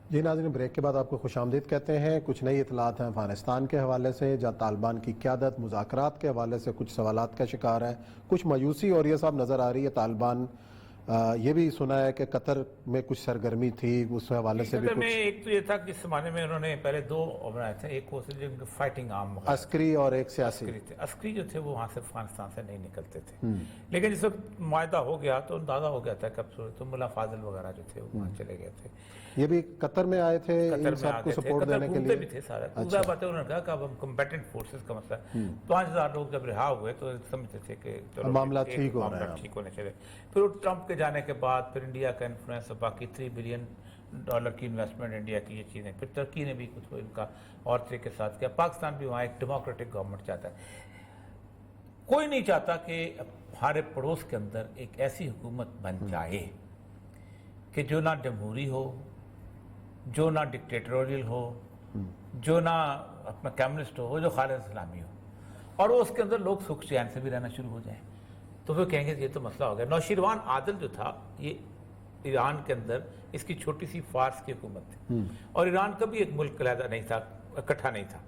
جی ناظرین، بریک کے بعد آپ کو خوش آمدید کہتے ہیں۔ کچھ نئی اطلاعات ہیں افغانستان کے حوالے سے، جہاں طالبان کی قیادت مذاکرات کے حوالے سے کچھ سوالات کا شکار ہے، کچھ مایوسی اور یہ صاحب نظر آ رہی ہے۔ طالبان یہ بھی سنا ہے کہ قطر میں کچھ سرگرمی تھی، اس حوالے سے بھی قطر میں کچھ ایک تو یہ تھا کہ اس زمانے میں انہوں نے پہلے دو بنائے تھے، ایک وہ تھے جو فائٹنگ آرم عسکری اور ایک سیاسی۔ عسکری تھے۔ عسکری جو تھے وہ وہاں سے افغانستان سے نہیں نکلتے تھے، لیکن جس وقت معاہدہ ہو گیا تو اندازہ ہو گیا تھا کب تو ملا فاضل وغیرہ جو تھے وہ وہاں چلے گئے تھے، یہ بھی قطر میں آئے تھے قطر ان میں سب آ کو گئے تھے، سپورٹ قطر دینے کے گھومتے لیے۔ بھی تھے سارا۔ دوسرا بات ہے انہوں نے کہا کہ اب ہم کمبیٹنٹ فورسز کا مسئلہ 5000 لوگ جب رہا ہوئے تو سمجھتے تھے کہ چلو معاملات ٹھیک ہو رہے ہیں، معاملات ٹھیک ہونے چلے۔ پھر وہ ٹرمپ کے جانے کے بعد پھر انڈیا کا انفلوئنس اور باقی $3 بلین کی انویسٹمنٹ انڈیا کی، یہ چیزیں پھر ترکی نے بھی کچھ ان کا اور طریقے کے ساتھ کیا۔ پاکستان بھی وہاں ایک ڈیموکریٹک گورنمنٹ چاہتا ہے۔ کوئی نہیں چاہتا کہ ہمارے پڑوس کے اندر ایک ایسی حکومت بن جائے کہ جو نہ جمہوری ہو، جو نہ ڈکٹیٹوریل ہو، جو نہ اپنا کمیونسٹ ہو، جو خالص اسلامی ہو، اور وہ اس کے اندر لوگ سکھ چین سے بھی رہنا شروع ہو جائیں، تو پھر کہیں گے یہ تو مسئلہ ہو گیا۔ نوشیروان عادل جو تھا یہ ایران کے اندر اس کی چھوٹی سی فارس کی حکومت تھی، اور ایران کا بھی ایک ملک علیحدہ نہیں تھا، اکٹھا نہیں تھا،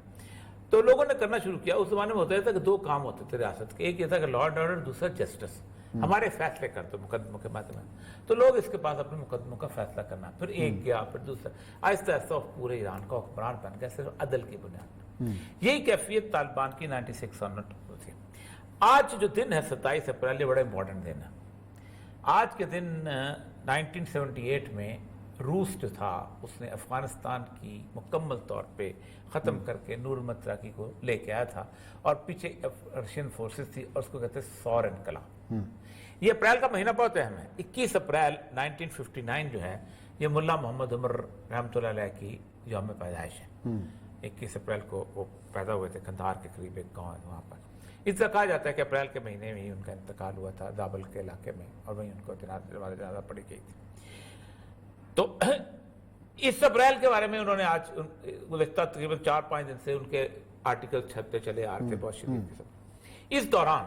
تو لوگوں نے کرنا شروع کیا۔ اس زمانے میں ہوتا تھا کہ دو کام ہوتے تھے ریاست کے، ایک یہ تھا کہ لا اینڈ آرڈر، دوسرا جسٹس، ہمارے فیصلے کر دو مقدموں کے بارے میں، تو لوگ اس کے پاس اپنے مقدموں کا فیصلہ کرنا، پھر ایک گیا پھر دوسرا، آہستہ آہستہ پورے ایران کا حکمران بن گیا صرف عدل کی بنیاد پر۔ یہی کیفیت طالبان کی 96 آنٹ تھی۔ آج جو دن ہے 27 اپریل، یہ بڑے ماڈرن دن ہے۔ آج کے دن 1978 میں روس جو تھا اس نے افغانستان کی مکمل طور پہ ختم کر کے نور محمد تراکی کو لے کے آیا تھا، اور پیچھے رشین فورسز تھی، اور اس کو کہتے ہیں سور انقلاب۔ یہ اپریل کا مہینہ بہت اہم ہے۔ 21 اپریل 1959 جو ہے یہ ملا محمد عمر رحمۃ اللہ علیہ کی یوم پیدائش ہے۔ 21 اپریل کو وہ پیدا ہوئے تھے قندھار کے قریب ایک گاؤں ہے وہاں پر۔ اس طرح کہا جاتا ہے کہ اپریل کے مہینے میں ہی ان کا انتقال ہوا تھا زابل کے علاقے میں، اور وہیں ان کو جنازہ پڑھی گئی تھی۔ تو اس اپریل کے بارے میں انہوں نے آج گزشتہ تقریباً 4-5 دن سے ان کے آرٹیکل چھپتے چلے آ رہے تھے بہت شدید قسم۔ اس دوران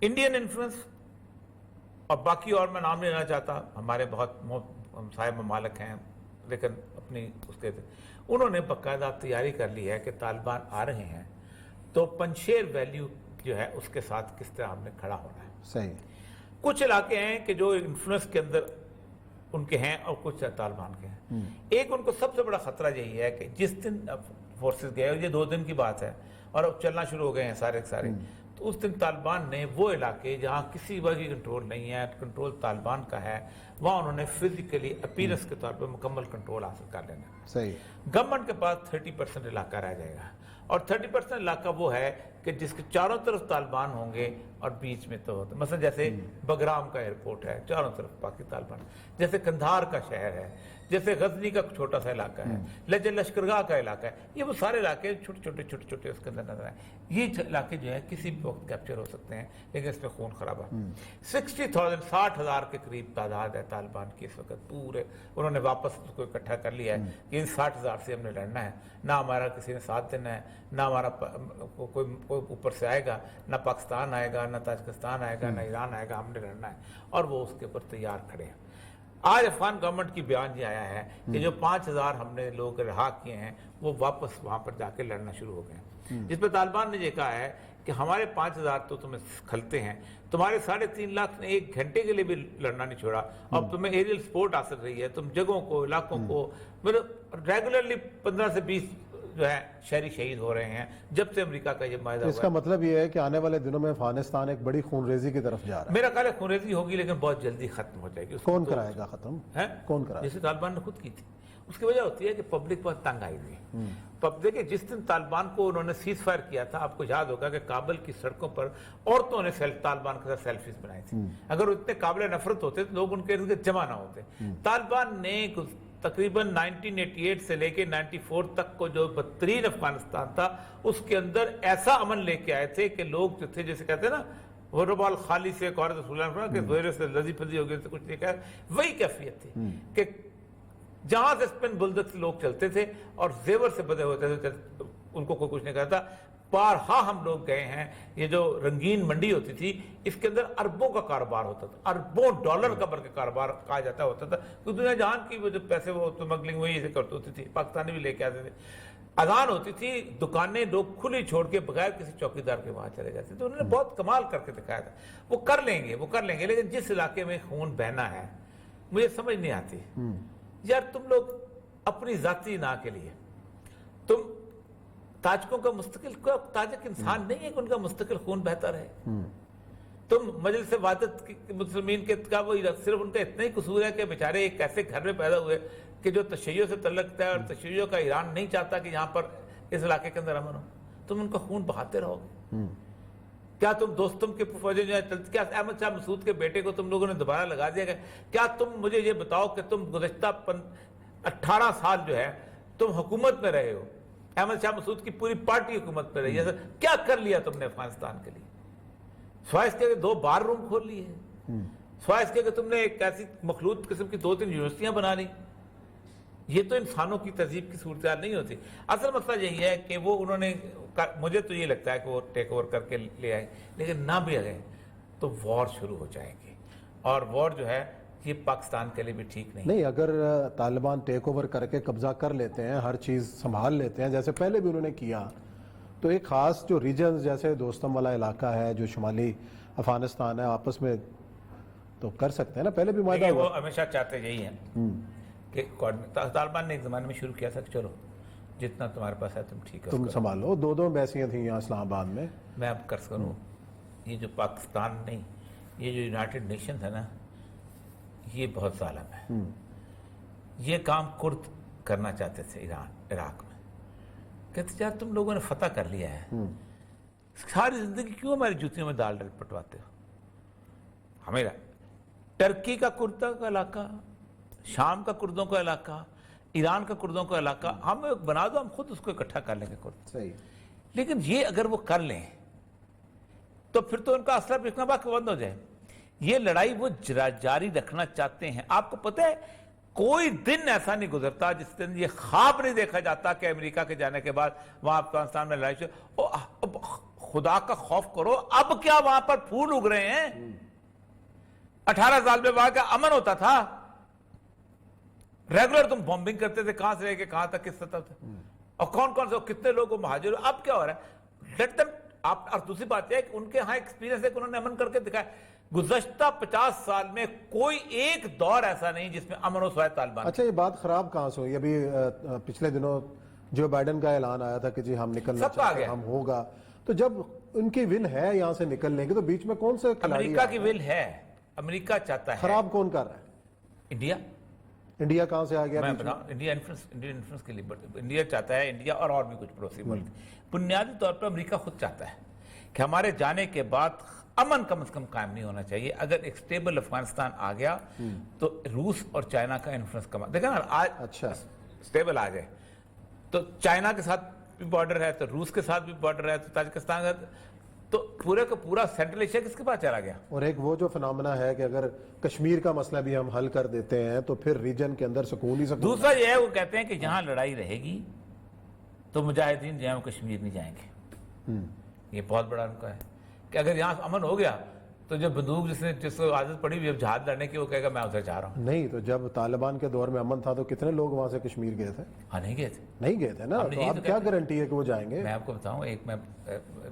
انڈین انفلوئنس اور باقی اور میں نام لینا چاہتا، ہمارے بہت ہمسائے ممالک ہیں، لیکن اپنی اس کے انہوں نے باقاعدہ تیاری کر لی ہے کہ طالبان آ رہے ہیں تو پنشیر ویلیو جو ہے اس کے ساتھ کس طرح ہم نے کھڑا ہونا ہے۔ صحیح۔ کچھ علاقے ہیں کہ جو انفلوئنس کے اندر ان کے ہیں اور کچھ طالبان کے ہیں۔ ایک ان کو سب سے بڑا خطرہ یہی ہے کہ جس دن فورسز گئے، یہ 2 دن کی بات ہے اور اب چلنا شروع ہو گئے ہیں سارے تو اس دن طالبان نے وہ علاقے جہاں کسی وجہ کی کنٹرول نہیں ہے، کنٹرول طالبان کا ہے، وہاں انہوں نے فزیکلی اپیرنس کے طور پر مکمل کنٹرول حاصل کر لینا ہے۔ صحیح۔ گورنمنٹ کے پاس 30% علاقہ رہ جائے گا، اور 30% علاقہ وہ ہے کہ جس کے چاروں طرف طالبان ہوں گے اور بیچ میں تو ہوتا ہے، مثلا جیسے بگرام کا ایئرپورٹ ہے، چاروں طرف باقی طالبان، جیسے کندھار کا شہر ہے، جیسے غزنی کا چھوٹا سا علاقہ ہے، لشکرگاہ کا علاقہ ہے، یہ وہ سارے علاقے چھوٹے چھوٹے اس کے اندر نظر آئے۔ یہ علاقے جو ہے کسی بھی وقت کیپچر ہو سکتے ہیں، لیکن اس میں خون خرابہ۔ 60,000 کے قریب تعداد ہے طالبان کی اس وقت پورے، انہوں نے واپس اس کو اکٹھا کر لیا ہے کہ ان 60,000 سے ہم نے لڑنا ہے، نہ ہمارا کسی نے ساتھ دینا ہے، نہ ہمارا کوئی اوپر سے آئے گا، نہ پاکستان آئے گا، نہ تاجکستان آئے گا، نہ ایران آئے گا، ہم نے لڑنا ہے، اور وہ اس کے اوپر تیار کھڑے ہیں۔ آج افغان گورنمنٹ کی بیان یہ آیا ہے کہ جو 5,000 ہم نے لوگ رہا کیے ہیں وہ واپس وہاں پر جا کے لڑنا شروع ہو گئے ہیں، جس پہ طالبان نے یہ کہا ہے کہ ہمارے 5,000 تو تمہیں کھلتے ہیں، تمہارے 3.5 لاکھ نے 1 گھنٹے کے لیے بھی لڑنا نہیں چھوڑا، اب تمہیں ایریل سپورٹ حاصل رہی ہے، تم جگہوں کو، علاقوں کو، ریگولرلی 15 سے 20 جو ہے شہری شہید ہو رہے ہیں جب سے امریکہ کا یہ معاہدہ ہوا ہے۔ اس کا مطلب یہ ہے کہ آنے والے دنوں میں افغانستان ایک بڑی خونریزی کی طرف جا رہا ہے۔ میرا خیال ہے خونریزی ہوگی لیکن بہت جلدی ختم ہو جائے گی۔ کون کرائے گا ختم؟ کون کرائے گا؟ جیسے طالبان نے خود کی تھی۔ اس کی وجہ ہوتی ہے کہ پبلک بہت تنگ آئی ہوئی۔ دیکھیں جس دن طالبان کو انہوں نے سیز فائر کیا تھا، آپ کو یاد ہوگا کہ کابل کی سڑکوں پر عورتوں نے طالبان کے ساتھ سیلفیز بنائی تھی۔ اگر وہ اتنے قابل نفرت ہوتے تو لوگ ان کے ارد جمع نہ ہوتے۔ طالبان نے تقریباً 1988 سے لے کے 94 تک کو جو بدترین افغانستان تھا اس کے اندر ایسا امن لے کے آئے تھے کہ لوگ جو تھے جیسے کہتے ہیں نا غربال خالی سے ایک عورت رسول اللہ کہ زہرے سے لذی پھذی ہو گئی سے کچھ نہیں کہا، وہی کیفیت تھی کہ جہاں سے اسپن بلدک سے لوگ چلتے تھے اور زیور سے بدے ہوتے تھے ان کو کوئی کچھ نہیں کہتا۔ بارہا ہم لوگ گئے ہیں. یہ جو رنگین منڈی ہوتی تھی اس کے اندر اربوں کا کاروبار ہوتا تھا, اربوں ڈالر کا بلکہ کاروبار کہا جاتا ہوتا تھا. تو دنیا جہان کی وہ جو پیسے وہ اسمگلنگ وہی سے کرتی ہوتی تھی, پاکستانی بھی لے کے آتے تھے. اذان ہوتی تھی, دکانیں لوگ کھلی چھوڑ کے بغیر کسی چوکیدار کے وہاں چلے جاتے. تو انہوں نے بہت کمال کر کے دکھایا تھا. وہ کر لیں گے لیکن جس علاقے میں خون بہنا ہے مجھے سمجھ نہیں آتی یار. تم لوگ اپنی ذاتی نا کے لیے تم تاجکوں کا مستقل, تاجک انسان نہیں ہے کہ ان کا مستقل خون بہتا رہے. تم مجلس وحدت مسلمین کے کا وہ صرف ان کا اتنا ہی قصور ہے کہ بیچارے ایک ایسے گھر میں پیدا ہوئے کہ جو تشیع سے تعلق ہے, اور تشیع کا ایران نہیں چاہتا کہ یہاں پر اس علاقے کے اندر امن ہو. تم ان کا خون بہاتے رہو گے. کیا تم دوستم کے فوجیں جو ہے, کیا احمد شاہ مسعود کے بیٹے کو تم لوگوں نے دوبارہ لگا دیا گیا؟ کیا تم مجھے یہ بتاؤ کہ تم گزشتہ 18 سال جو ہے تم حکومت میں رہے ہو, احمد شاہ مسعود کی پوری پارٹی حکومت میں رہی ہے, کیا کر لیا تم نے افغانستان کے لیے؟ سوائے اس کے 2 بار روم کھول لیے, سوائے اس کے کہ تم نے ایک ایسی مخلوط قسم کی 2-3 یونیورسٹیاں بنا لی. یہ تو انسانوں کی تہذیب کی صورتحال نہیں ہوتی. اصل مسئلہ یہی ہے کہ وہ انہوں نے, مجھے تو یہ لگتا ہے کہ وہ ٹیک اوور کر کے لے آئے, لیکن نہ بھی آئے تو وار شروع ہو جائیں گے, اور وار جو ہے یہ پاکستان کے لیے بھی ٹھیک نہیں. اگر طالبان ٹیک اوور کر کے قبضہ کر لیتے ہیں, ہر چیز سنبھال لیتے ہیں جیسے پہلے بھی انہوں نے کیا, تو ایک خاص جو ریجنز جیسے دوستم والا علاقہ ہے جو شمالی افغانستان ہے, آپس میں تو کر سکتے ہیں نا. پہلے بھی معاہدہ وہ ہمیشہ چاہتے یہی ہیں کہ طالبان نے ایک زمانے میں شروع کیا تھا کہ چلو جتنا تمہارے پاس ہے تم ٹھیک ہے تم سنبھالو. 2 ایمبیسیاں تھیں یہاں اسلام آباد میں. میں اب قرض کروں, یہ جو پاکستان نہیں, یہ جو یونائٹڈ نیشنز ہے نا, یہ بہت ظالم ہے. یہ کام کرد کرنا چاہتے تھے عراق میں. کہتے یار تم لوگوں نے فتح کر لیا ہے, ساری زندگی کیوں ہماری جوتیوں میں دال پٹواتے ہو؟ ہمیں ٹرکی کا کردوں کا علاقہ, شام کا کردوں کا علاقہ, ایران کا کردوں کا علاقہ ہم بنا دو, ہم خود اس کو اکٹھا کر لیں گے کرد. صحیح. لیکن یہ اگر وہ کر لیں تو پھر تو ان کا اسلحہ بیچنا باقی بند ہو جائے. یہ لڑائی وہ جاری رکھنا چاہتے ہیں. آپ کو پتہ ہے کوئی دن ایسا نہیں گزرتا جس دن یہ خواب نہیں دیکھا جاتا کہ امریکہ کے جانے کے بعد وہاں افغانستان میں لڑائی خدا کا خوف کرو, اب کیا وہاں پر پھول اگ رہے ہیں. 18 سال میں وہاں کا امن ہوتا تھا, ریگولر تم بومبنگ کرتے تھے, کہاں سے لے کے کہاں تک, کس سطح تک, اور کون سے کتنے لوگ مہاجر. اب کیا ہو رہا ہے؟ Let them. اور دوسری بات یہ ہے کہ ان کے ہاں ایکسپیرینس ہے کہ انہوں نے امن کر کے دکھایا. گزشتہ 50 سال میں کوئی ایک دور ایسا نہیں جس میں امن و سوائے طالبان. اچھا, یہ بات خراب کہاں سے ہوئی؟ ابھی پچھلے دنوں جو بائیڈن کا اعلان آیا تھا کہ جی ہم نکلنا چاہتے ہیں, ہم ہوگا. تو جب ان کی ول ہے یہاں سے نکلنے کی, تو بیچ میں کون سے کھلاڑی؟ امریکہ کی ول ہے, امریکہ چاہتا ہے. خراب کون کر رہا ہے؟ انڈیا. انڈیا کہاں سے آ گیا؟ میں بتاؤں, انڈین انفلوئنس کے لیے انڈیا چاہتا ہے, انڈیا اور بھی کچھ پڑوسی ملک. بنیادی طور پر امریکہ خود چاہتا ہے کہ ہمارے جانے کے بعد امن کم از کم قائم نہیں ہونا چاہیے. اگر ایک سٹیبل افغانستان آ گیا تو روس اور چائنا کا انفلوئنس کم. دیکھیں نا, آج اچھا سٹیبل آ جائے تو چائنا کے ساتھ بھی بارڈر ہے, تو روس کے ساتھ بھی بارڈر ہے, تو تاجکستان کا, تو پورے کا پورا سینٹرل ایشیا کس کے پاس چلا گیا. اور ایک وہ جو فنامنا ہے کہ اگر کشمیر کا مسئلہ بھی ہم حل کر دیتے ہیں تو پھر ریجن کے اندر سکون ہی سکون. دوسرا یہ ہے, وہ کہتے ہیں کہ جہاں لڑائی رہے گی تو مجاہدین جو ہیں وہ کشمیر نہیں جائیں گے. یہ بہت بڑا ان کا ہے کہ اگر یہاں امن ہو گیا تو جو بندوق جس کو عادت پڑی ہوئی جہاد لڑنے کی, وہ کہے گا میں ادھر جا رہا ہوں. نہیں, تو جب طالبان کے دور میں امن تھا تو کتنے لوگ وہاں سے کشمیر گئے تھے؟ ہاں, نہیں گئے تھے. نہیں گئے تھے نا. تو اب کیا گارنٹی ہے کہ وہ جائیں گے؟ میں آپ کو بتاؤں, ایک میں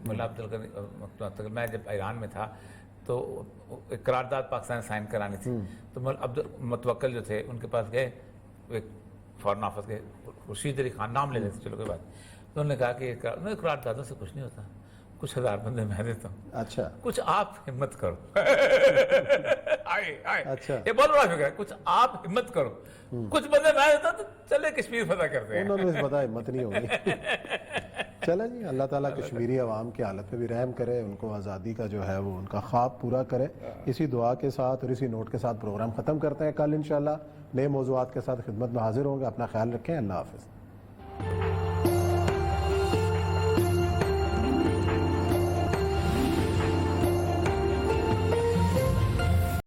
ملا عبدالقادر, میں جب ایران میں تھا تو ایک قرارداد پاکستان سائن کرانی تھی, تو عبد متوکل جو تھے ان کے پاس گئے, ایک فارن آفس کے رشید علی خان, نام لے لیتے, چلو کوئی بات. تو انہوں نے کہا کہ قراردادوں سے کچھ نہیں ہوتا, کچھ 1000 بندے میں دیتا ہوں. اچھا, کچھ آپ ہمت کرو. اچھا, یہ بہت بڑا فکر ہے, کچھ آپ ہمت کرو, کچھ بندے میں دیتا تو چلے کشمیر فتح کرتے ہیں. انہوں نے پتا ہمت نہیں ہوگی. چلے جی, اللہ تعالیٰ کشمیری عوام کی حالت پہ بھی رحم کرے, ان کو آزادی کا جو ہے وہ ان کا خواب پورا کرے. اسی دعا کے ساتھ اور اسی نوٹ کے ساتھ پروگرام ختم کرتے ہیں. کل انشاءاللہ نئے موضوعات کے ساتھ خدمت میں حاضر ہوں گے. اپنا خیال رکھیں. اللہ حافظ.